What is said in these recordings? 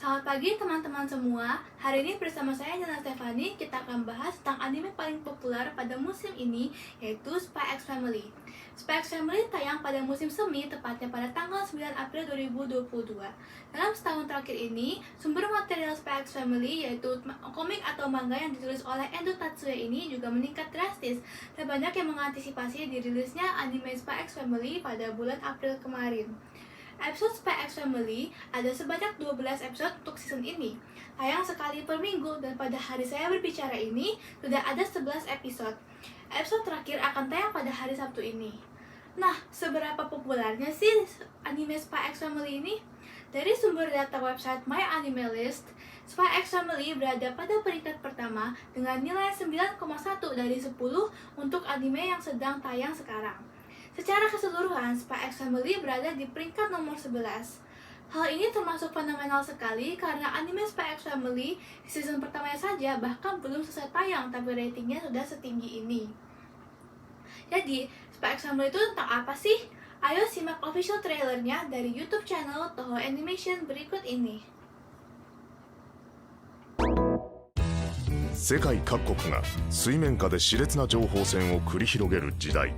Selamat pagi teman-teman semua. Hari ini bersama saya Jana Stefani, kita akan bahas tentang anime paling populer pada musim ini, yaitu Spy X Family. Spy X Family tayang pada musim semi, tepatnya pada tanggal 9 April 2022. Dalam setahun terakhir ini, sumber material Spy X Family, yaitu komik atau manga yang ditulis oleh Endo Tatsuya ini juga meningkat drastis, dan banyak yang mengantisipasi dirilisnya anime Spy X Family pada bulan April kemarin. Episode Spy X Family ada sebanyak 12 episode untuk season ini. Tayang sekali per minggu dan pada hari saya berbicara ini sudah ada 11 episode. Episode terakhir akan tayang pada hari Sabtu ini. Nah, seberapa populernya sih anime Spy X Family ini? Dari sumber data website My Anime List, Spy X Family berada pada peringkat pertama dengan nilai 9,1 dari 10 untuk anime yang sedang tayang sekarang. Secara keseluruhan, Spy X Family berada di peringkat nomor 11. Hal ini termasuk fenomenal sekali karena anime Spy X Family di season pertamanya saja bahkan belum selesai tayang tapi ratingnya sudah setinggi ini. Jadi, Spy X Family itu tentang apa sih? Ayo simak official trailernya dari YouTube channel Toho Animation berikut ini. 世界各国が水面下で熾烈な情報戦を繰り広げる時代、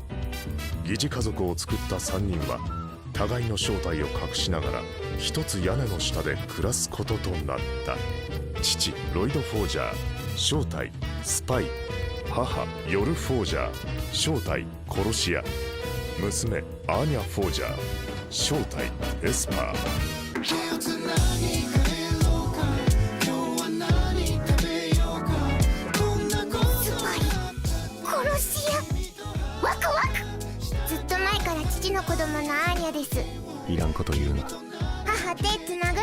疑似家族を作った3人は互いの正体を隠しながら一つ屋根の下で暮らすこととなった。父ロイド・フォージャー、正体スパイ、母ヨル・フォージャー、正体殺し屋、娘アーニャ・フォージャー、正体エスパー。父の子供のアーニャです。いらんこと言うな。母、手つなぐ？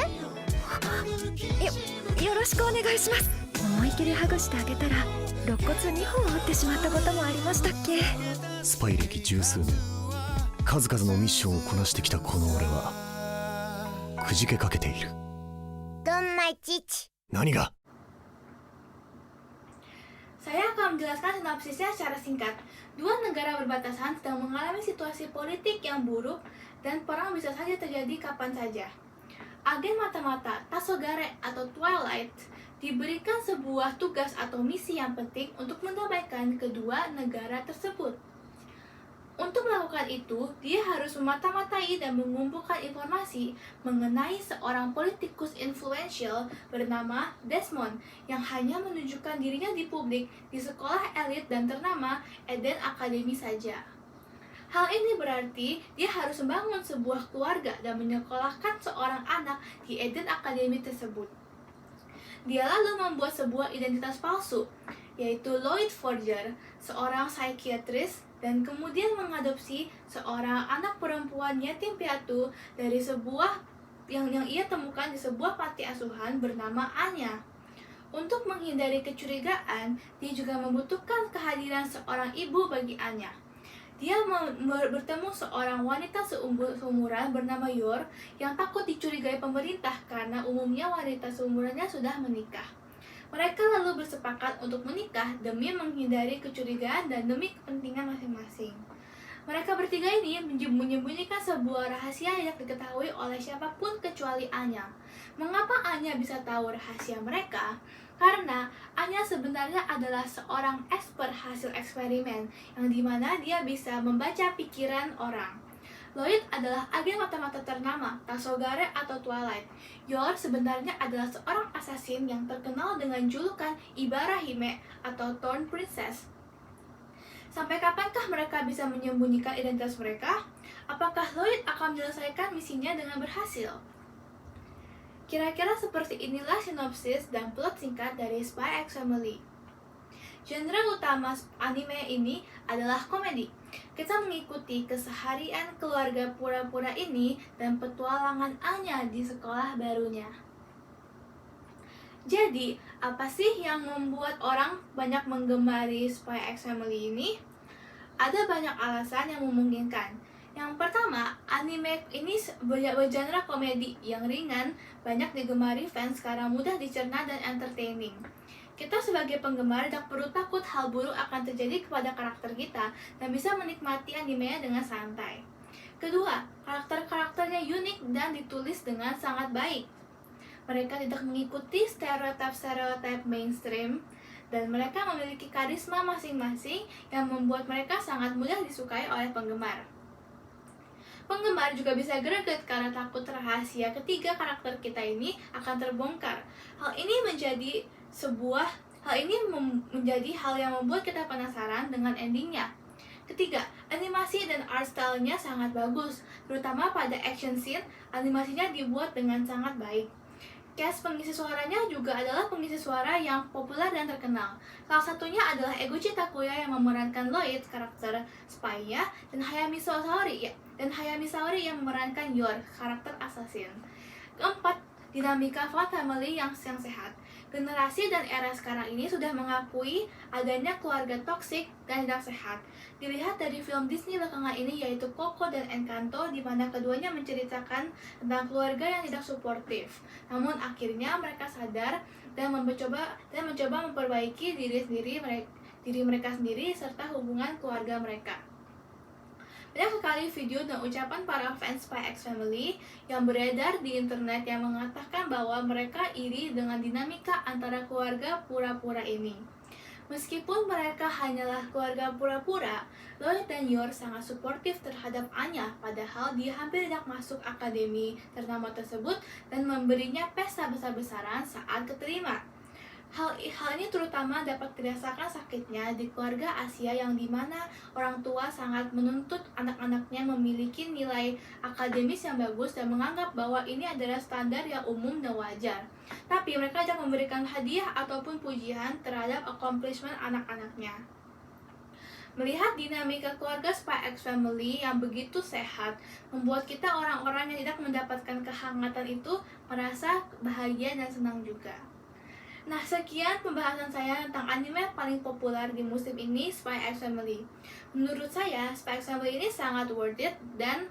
よろしくお願いします。思い切りハグしてあげたら肋骨2本折ってしまったこともありましたっけ。スパイ歴十数年、数々のミッションをこなしてきたこの俺はくじけかけている。ドンマイ父。何が？ Saya akan menjelaskan sinopsisnya secara singkat. Dua negara berbatasan sedang mengalami situasi politik yang buruk dan perang bisa saja terjadi kapan saja. Agen mata-mata Tasogare atau Twilight diberikan sebuah tugas atau misi yang penting untuk mendamaikan kedua negara tersebut. Untuk melakukan itu, dia harus memata-matai dan mengumpulkan informasi mengenai seorang politikus influential bernama Desmond yang hanya menunjukkan dirinya di publik di sekolah elit dan ternama Eden Academy saja. Hal ini berarti dia harus membangun sebuah keluarga dan menyekolahkan seorang anak di Eden Academy tersebut. Dia lalu membuat sebuah identitas palsu, yaitu Lloyd Forger, seorang psikiatris, dan kemudian mengadopsi seorang anak perempuan yatim piatu dari sebuah yang ia temukan di sebuah panti asuhan bernama Anya. Untuk menghindari kecurigaan, dia juga membutuhkan kehadiran seorang ibu bagi Anya. Dia bertemu seorang wanita seumuran bernama Yor yang takut dicurigai pemerintah karena umumnya wanita seumurannya sudah menikah. Mereka lalu bersepakat untuk menikah demi menghindari kecurigaan dan demi kepentingan masing-masing. Mereka bertiga ini menyembunyikan sebuah rahasia yang diketahui oleh siapapun kecuali Anya. Mengapa Anya bisa tahu rahasia mereka? Karena Anya sebenarnya adalah seorang expert hasil eksperimen yang dimana dia bisa membaca pikiran orang. Lloyd adalah agen mata-mata ternama Tasogare atau Twilight. Yor sebenarnya adalah seorang assassin yang terkenal dengan julukan Ibarahime atau Thorn Princess. Sampai kapankah mereka bisa menyembunyikan identitas mereka? Apakah Lloyd akan menyelesaikan misinya dengan berhasil? Kira-kira seperti inilah sinopsis dan plot singkat dari Spy X Family. Genre utama anime ini adalah komedi. Kita mengikuti keseharian keluarga pura-pura ini dan petualangan Anya di sekolah barunya. Jadi, apa sih yang membuat orang banyak menggemari Spy X Family ini? Ada banyak alasan yang memungkinkan. Yang pertama, anime ini bergenre komedi yang ringan, banyak digemari fans karena mudah dicerna dan entertaining. Kita sebagai penggemar tak perlu takut hal buruk akan terjadi kepada karakter kita dan bisa menikmati animenya dengan santai. Kedua, karakter-karakternya unik dan ditulis dengan sangat baik. Mereka tidak mengikuti stereotip-stereotip mainstream, dan mereka memiliki karisma masing-masing yang membuat mereka sangat mudah disukai oleh penggemar. Penggemar juga bisa greget karena takut rahasia ketiga karakter kita ini akan terbongkar. Hal ini menjadi hal yang membuat kita penasaran dengan endingnya. Ketiga, animasi dan art style-nya sangat bagus, terutama pada action scene, animasinya dibuat dengan sangat baik. Cast pengisi suaranya juga adalah pengisi suara yang populer dan terkenal. Salah satunya adalah Eguchi Takuya yang memerankan Lloyd, karakter spy-nya, dan Hayami Saori yang memerankan Yor, karakter assassin. Keempat, dinamika Fun Family yang sehat. Generasi dan era sekarang ini sudah mengakui adanya keluarga toksik dan tidak sehat. Dilihat dari film Disney belakangan ini yaitu Coco dan Encanto, di mana keduanya menceritakan tentang keluarga yang tidak suportif. Namun akhirnya mereka sadar dan mencoba memperbaiki diri mereka sendiri serta hubungan keluarga mereka. Banyak sekali video dan ucapan para fans Spy X Family yang beredar di internet yang mengatakan bahwa mereka iri dengan dinamika antara keluarga pura-pura ini. Meskipun mereka hanyalah keluarga pura-pura, Lloyd dan Yor sangat suportif terhadap Anya, padahal dia hampir tidak masuk akademi ternama tersebut dan memberinya pesta besar-besaran saat keterima. Hal ini terutama dapat dirasakan sakitnya di keluarga Asia yang dimana orang tua sangat menuntut anak-anaknya memiliki nilai akademis yang bagus dan menganggap bahwa ini adalah standar yang umum dan wajar. Tapi mereka tidak memberikan hadiah ataupun pujian terhadap accomplishment anak-anaknya. Melihat dinamika keluarga Spy X Family yang begitu sehat, membuat kita orang-orang yang tidak mendapatkan kehangatan itu merasa bahagia dan senang juga. Nah, sekian pembahasan saya tentang anime paling populer di musim ini, Spy X Family. Menurut saya, Spy X Family ini sangat worth it dan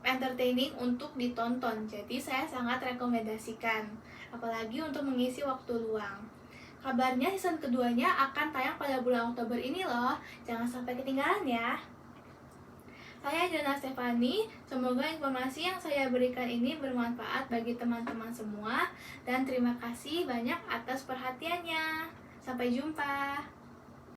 entertaining untuk ditonton. Jadi saya sangat rekomendasikan, apalagi untuk mengisi waktu luang. Kabarnya season keduanya akan tayang pada bulan Oktober ini loh. Jangan sampai ketinggalan ya. Saya Jana Stefani, semoga informasi yang saya berikan ini bermanfaat bagi teman-teman semua, dan terima kasih banyak atas perhatiannya. Sampai jumpa.